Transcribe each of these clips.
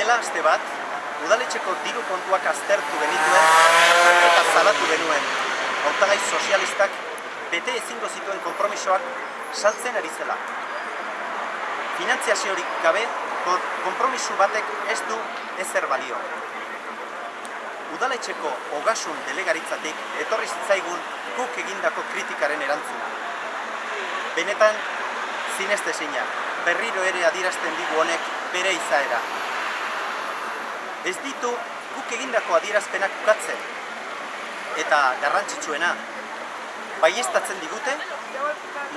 Dela aste bat, udaletxeko diru kontuak aztertu genituen eta salatu genuen hautagai sozialistak bete ezingo zituen konpromisoak saltzen ari zela. Finantziaziorik gabe, konpromiso batek ez du ezer balio. Udaletxeko ogasun delegaritzatik etorri zitzaigun guk egindako kritikaren erantzuna. Benetan, zinestezina, berriro ere adierazten digu honek bere izaera. Ez ditu guk egindako adierazpenak ukatzen, eta garrantzitsuena, baieztatzen digute,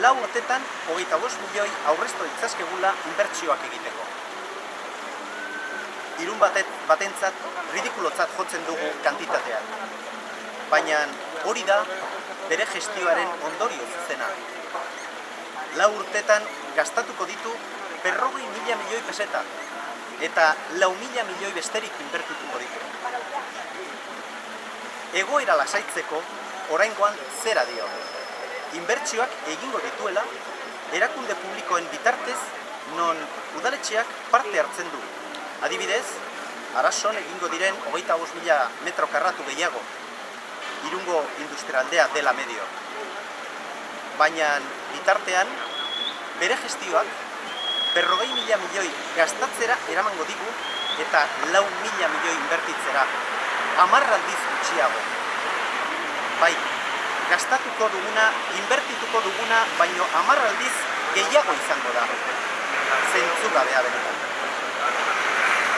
4 urtetan 25 milioi aurreztu ditzakegula inbertsioak egiteko. Irun batentzat ridikulotzat jotzen dugu kantitatea. Baina hori da bere gestioaren ondorio zuzena. 4 urtetan gastatuko ditu 40.000 milioi peseta eta 4.000 milioi besterik inbertituko ditu. Egoera lasaitzeko oraingoan zera dio. Inbertsioak egingo dituela erakunde publikoen bitartez non udaletxeak parte hartzen du. Adibidez, Arason egingo diren 25.000 metro karratu gehiago, Irungo industrialdea dela medio. Baina bitartean, bere gestioak 40.000 milioi gastatzera eramango digu eta 4.000 milioi inbertitzera, 10 aldiz gutxiago. Bai, gastatuko duguna, inbertituko duguna, baino 10 aldiz gehiago izango da. Zentzugabea benetan.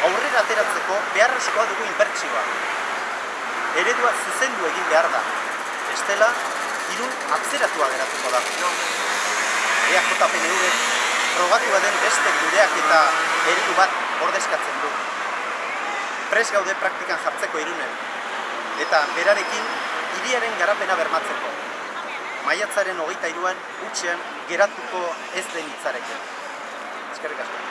Aurrera ateratzeko beharrezkoa dugu inbertsioa. Eredua zuzendu egin behar da. Bestela, Irun atzeratua geratuko da. EAJ-PNV frogatua den beste gureak eta eredu bat ordezkatzen du. Prest gaude praktikan jartzeko Irunen, eta berarekin hiriaren garapena bermatzeko. Maiatzaren 23an hutsean geratuko ez den hitzarekin. Eskerrik asko.